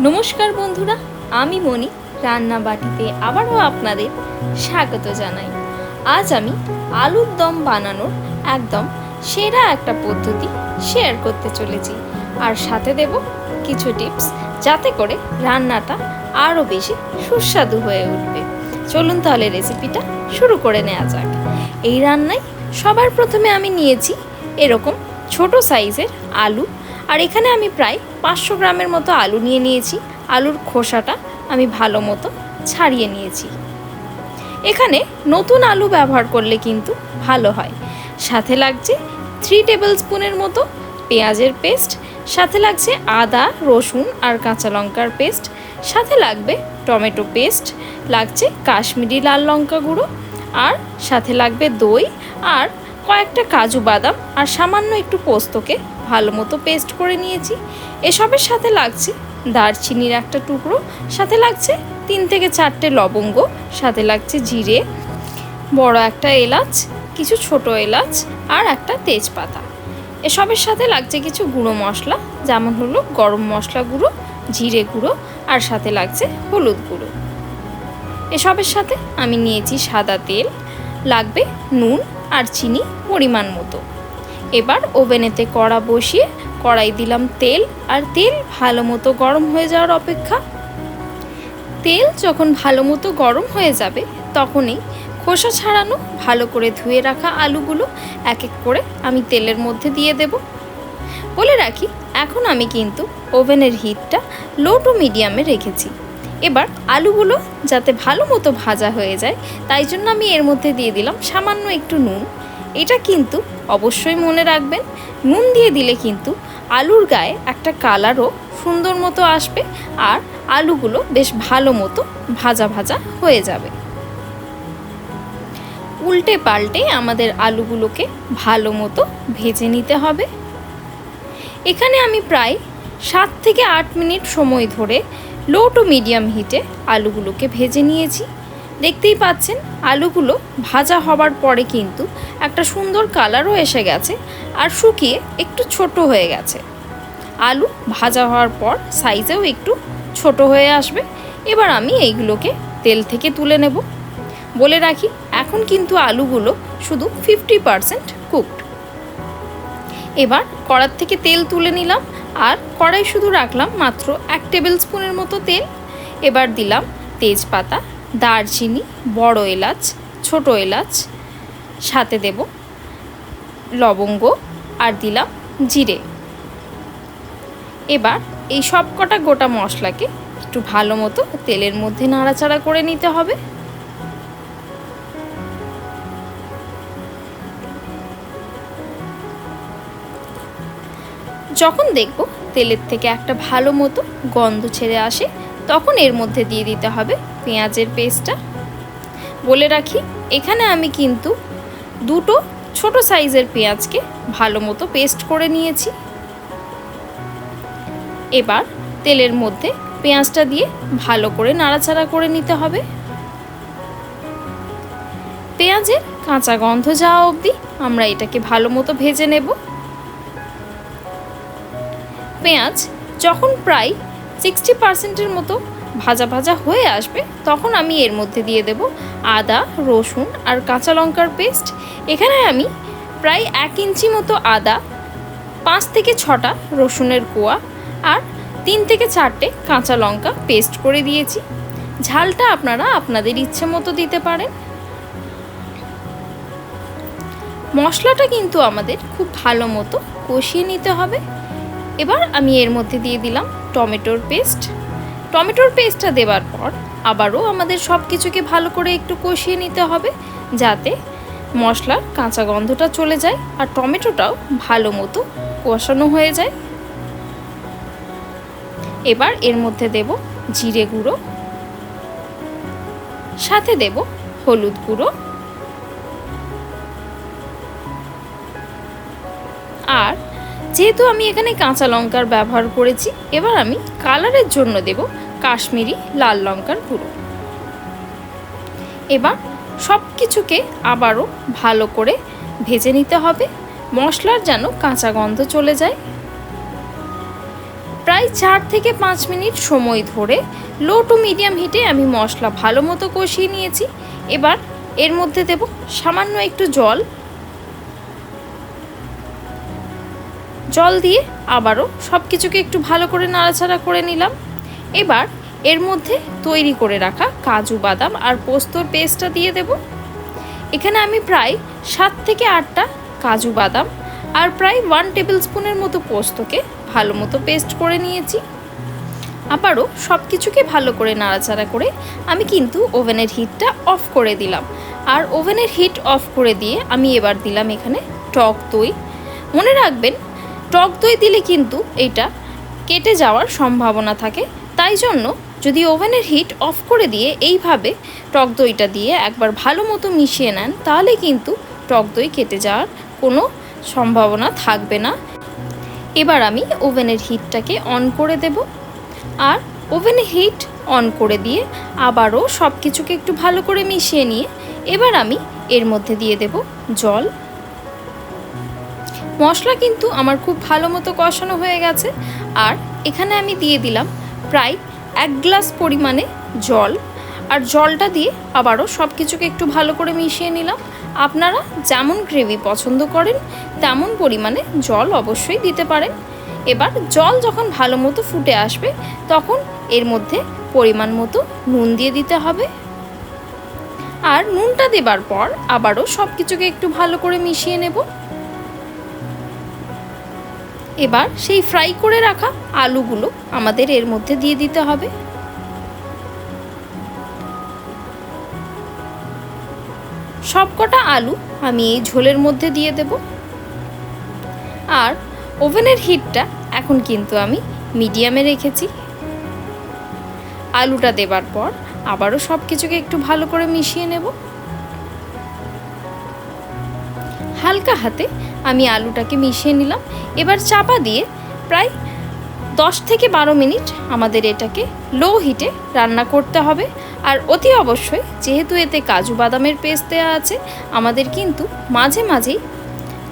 নমস্কার বন্ধুরা, আমি মনি রান্না বাটিতে আবারও আপনাদের স্বাগত জানাই। আজ আমি আলুর দম বানানোর একদম সেরা একটা পদ্ধতি শেয়ার করতে চলেছি, আর সাথে দেব কিছু টিপস যাতে করে রান্নাটা আরও বেশি সুস্বাদু হয়ে উঠবে। চলুন তাহলে রেসিপিটা শুরু করে নেওয়া যাক। এই রান্নায় সবার প্রথমে আমি নিয়েছি এরকম ছোট সাইজের আলু, আর এখানে আমি প্রায় 500 গ্রামের মতো আলু নিয়েছি। আলুর খোসাটা আমি ভালো মতো ছাড়িয়ে নিয়েছি। এখানে নতুন আলু ব্যবহার করলে কিন্তু ভালো হয়। সাথে লাগছে 3 টেবিল স্পুনের মতো পেঁয়াজের পেস্ট, সাথে লাগছে আদা, রসুন আর কাঁচা লঙ্কার পেস্ট, সাথে লাগবে টমেটো পেস্ট, লাগছে কাশ্মীরি লাল লঙ্কা গুঁড়ো, আর সাথে লাগবে দই আর কয়েকটা কাজু বাদাম আর সামান্য একটু পোস্তকে ভালো মতো পেস্ট করে নিয়েছি। এসবের সাথে লাগছে দারচিনির একটা টুকরো, সাথে লাগছে 3 থেকে 4টে লবঙ্গ, সাথে লাগছে জিরে, বড় একটা এলাচ, কিছু ছোট এলাচ আর একটা তেজপাতা। এসবের সাথে লাগছে কিছু গুঁড়ো মশলা, যেমন হলো গরম মশলা গুঁড়ো, জিরে গুঁড়ো আর সাথে লাগছে হলুদ গুঁড়ো। এসবের সাথে আমি নিয়েছি সাদা তেল, লাগবে নুন আর চিনি পরিমাণ মতো। এবার ওভেনেতে কড়া বসিয়ে কড়াই দিলাম তেল, আর তেল ভালো মতো গরম হয়ে যাওয়ার অপেক্ষা। তেল যখন ভালো মতো গরম হয়ে যাবে তখনই খোসা ছাড়ানো ভালো করে ধুয়ে রাখা আলুগুলো এক এক করে আমি তেলের মধ্যে দিয়ে দেব। বলে রাখি, এখন আমি কিন্তু ওভেনের হিটটা লো টু মিডিয়ামে রেখেছি। এবার আলুগুলো যাতে ভালো মতো ভাজা হয়ে যায় তাই জন্য আমি এর মধ্যে দিয়ে দিলাম সামান্য একটু নুন। এটা কিন্তু অবশ্যই মনে রাখবেন, নুন দিয়ে দিলে কিন্তু আলুর গায়ে একটা কালারও সুন্দর মতো আসবে, আর আলুগুলো বেশ ভালো মতো ভাজা ভাজা হয়ে যাবে। উল্টে পাল্টে আমাদের আলুগুলোকে ভালো মতো ভেজে নিতে হবে। এখানে আমি প্রায় 7 থেকে 8 মিনিট সময় ধরে লো টু মিডিয়াম হিটে আলুগুলোকে ভেজে নিয়েছি। দেখতেই পাচ্ছেন আলুগুলো ভাজা হবার পরে কিন্তু একটা সুন্দর কালারও এসে গেছে, আর শুকিয়ে একটু ছোট হয়ে গেছে। আলু ভাজা হওয়ার পর সাইজেও একটু ছোট হয়ে আসবে। এবার আমি এইগুলোকে তেল থেকে তুলে নেব। বলে রাখি, এখন কিন্তু আলুগুলো শুধু 50% কুকড। এবার কড়ার থেকে তেল তুলে নিলাম, আর কড়াই শুধু রাখলাম মাত্র 1 টেবিল স্পুনের মতো তেল। এবার দিলাম তেজপাতা, দারচিনি, বড় এলাচ, ছোট এলাচ, সাথে দেব লবঙ্গ আর দিলাম জিরে। এবার এই সব কটা গোটা মশলাকে একটু ভালো মতো তেলের মধ্যে নাড়াচাড়া করে নিতে হবে। যখন দেখব তেলের থেকে একটা ভালো মতো গন্ধ ছেড়ে আসে তখন এর মধ্যে দিয়ে দিতে হবে পেঁয়াজের পেস্টটা। বলে রাখি, এখানে আমি কিন্তু 2টো ছোট সাইজের পেঁয়াজকে ভালো মতো পেস্ট করে নিয়েছি। এবার তেলের মধ্যে পেঁয়াজটা দিয়ে ভালো করে নাড়াচাড়া করে নিতে হবে। পেঁয়াজের কাঁচা গন্ধ যাওয়া অবধি আমরা এটাকে ভালো মতো ভেজে নেব। পেঁয়াজ যখন প্রায় 60%-এর মতো ভাজা ভাজা হয়ে আসবে তখন আমি এর মধ্যে দিয়ে দেব আদা, রসুন আর কাঁচা লঙ্কার পেস্ট। এখানে আমি প্রায় 1 ইঞ্চি মতো আদা, 5 থেকে 6টা রসুনের কোয়া আর 3 থেকে 4টে কাঁচা লঙ্কা পেস্ট করে দিয়েছি। ঝালটা আপনারা আপনাদের ইচ্ছে মতো দিতে পারেন। মশলাটা কিন্তু আমাদের খুব ভালো মতো কষিয়ে নিতে হবে। এবার আমি এর মধ্যে দিয়ে দিলাম টমেটোর পেস্ট। টমেটোর পেস্টটা দেওয়ার পর আবারও আমাদের সব কিছুকে ভালো করে একটু কষিয়ে নিতে হবে, যাতে মশলার কাঁচা গন্ধটা চলে যায় আর টমেটোটাও ভালো মতো কষানো হয়ে যায়। এবার এর মধ্যে দেব জিরে গুঁড়ো, সাথে দেব হলুদ গুঁড়ো, আর যেহেতু আমি এখানে কাঁচা লঙ্কার ব্যবহার করেছি, এবার আমি কালারের জন্য দেব কাশ্মীরি লাল লঙ্কার গুঁড়ো। এবার সব কিছুকে আবারও ভালো করে ভেজে নিতে হবে, মশলার যেন কাঁচা গন্ধ চলে যায়। প্রায় 4 থেকে 5 মিনিট সময় ধরে লো টু মিডিয়াম হিটে আমি মশলা ভালো মতো কষিয়ে নিয়েছি। এবার এর মধ্যে দেব সামান্য একটু জল দিয়ে আবারও সব কিছুকে একটু ভালো করে নাড়াচাড়া করে নিলাম। এবার এর মধ্যে তৈরি করে রাখা কাজু বাদাম আর পোস্তর পেস্টটা দিয়ে দেব। এখানে আমি প্রায় 7 থেকে 8টা কাজু বাদাম আর প্রায় 1 টেবিল স্পুনের মতো পোস্তকে ভালো মতো পেস্ট করে নিয়েছি। আবারও সব কিছুকে ভালো করে নাড়াচাড়া করে আমি কিন্তু ওভেনের হিটটা অফ করে দিলাম। আর ওভেনের হিট অফ করে দিয়ে আমি এবার দিলাম এখানে টক দই। মনে রাখবেন, টক দই দিলে কিন্তু এটা কেটে যাওয়ার সম্ভাবনা থাকে, তাই জন্য যদি ওভেনের হিট অফ করে দিয়ে এইভাবে টক দইটা দিয়ে একবার ভালো মতো মিশিয়ে নেন, তাহলে কিন্তু টক দই কেটে যাওয়ার কোনো সম্ভাবনা থাকবে না। এবার আমি ওভেনের হিটটাকে অন করে দেব। আর ওভেনের হিট অন করে দিয়ে আবারও সব কিছুকে একটু ভালো করে মিশিয়ে নিয়ে এবার আমি এর মধ্যে দিয়ে দেব জল। মশলা কিন্তু আমার খুব ভালো মতো কষানো হয়ে গেছে। আর এখানে আমি দিয়ে দিলাম প্রায় 1 গ্লাস পরিমাণে জল। আর জলটা দিয়ে আবারও সব কিছুকে একটু ভালো করে মিশিয়ে নিলাম। আপনারা যেমন গ্রেভি পছন্দ করেন তেমন পরিমাণে জল অবশ্যই দিতে পারেন। এবার জল যখন ভালো মতো ফুটে আসবে তখন এর মধ্যে পরিমাণ মতো নুন দিয়ে দিতে হবে। আর নুনটা দেবার পর আবারও সব কিছুকে একটু ভালো করে মিশিয়ে নেব। এবার সেই ফ্রাই করে রাখা আলুগুলো আমাদের এর মধ্যে দিয়ে দিতে হবে। সবকটা আলু আমি এই ঝোলের মধ্যে দিয়ে দেব। আর ওভেনের হিটটা এখন কিন্তু আমি মিডিয়ামে রেখেছি। আলুটা দেবার পর আবারও সব কিছুকে একটু ভালো করে মিশিয়ে নেব। হালকা হাতে আমি আলুটাকে মিশিয়ে নিলাম। এবার চাপা দিয়ে প্রায় 10 থেকে 12 মিনিট আমাদের এটাকে লো হিটে রান্না করতে হবে। আর অতি অবশ্যই, যেহেতু এতে কাজু বাদামের পেস্ট দেওয়া আছে, আমাদের কিন্তু মাঝে মাঝেই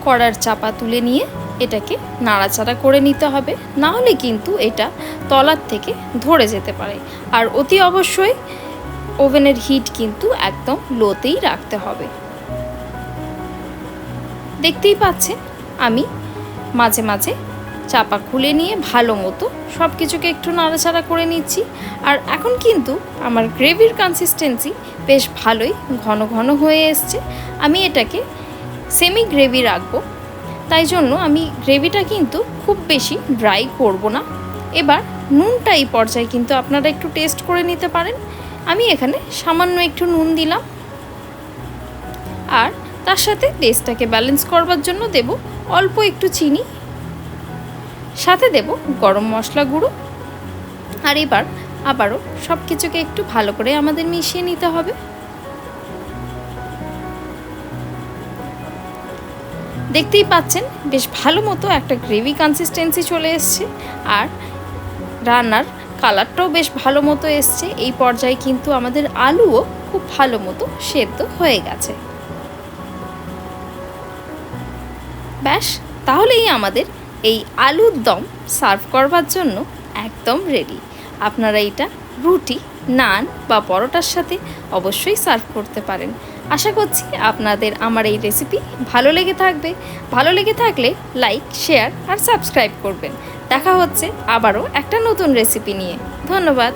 কড়ার চাপা তুলে নিয়ে এটাকে নাড়াচাড়া করে নিতে হবে, না হলে কিন্তু এটা তলার থেকে ধরে যেতে পারে। আর অতি অবশ্যই ওভেনের হিট কিন্তু একদম লোতেই রাখতে হবে। দেখতেই পাচ্ছেন আমি মাঝে মাঝে চাপা খুলে নিয়ে ভালো মতো সব কিছুকে একটু নাড়াচাড়া করে নিচ্ছি। আর এখন কিন্তু আমার গ্রেভির কনসিস্টেন্সি বেশ ভালোই ঘন ঘন হয়ে এসছে। আমি এটাকে সেমি গ্রেভি রাখবো, তাই জন্য আমি গ্রেভিটা কিন্তু খুব বেশি ড্রাই করব না। এবার নুনটা এই পর্যায়ে কিন্তু আপনারা একটু টেস্ট করে নিতে পারেন। আমি এখানে সামান্য একটু নুন দিলাম। আর তার সাথে টেস্টটাকে ব্যালেন্স করবার জন্য দেব অল্প একটু চিনি, সাথে দেব গরম মশলা গুঁড়ো। আর এবার আবারও সব কিছুকে একটু ভালো করে আমাদের মিশিয়ে নিতে হবে। দেখতেই পাচ্ছেন বেশ ভালো মতো একটা গ্রেভি কনসিস্টেন্সি চলে এসছে। আর রান্নার কালারটাও বেশ ভালো মতো এসছে। এই পর্যায়ে কিন্তু আমাদের আলুও খুব ভালো মতো সেদ্ধ হয়ে গেছে। ব্যাস, তাহলেই আমাদের এই আলুর দম সার্ভ করবার জন্য একদম রেডি। আপনারা এটা রুটি, নান বা পরোটার সাথে অবশ্যই সার্ভ করতে পারেন। আশা করছি আপনাদের আমার এই রেসিপি ভালো লেগে থাকবে। ভালো লেগে থাকলে লাইক, শেয়ার আর সাবস্ক্রাইব করবেন। দেখা হচ্ছে আবারও একটা নতুন রেসিপি নিয়ে। ধন্যবাদ।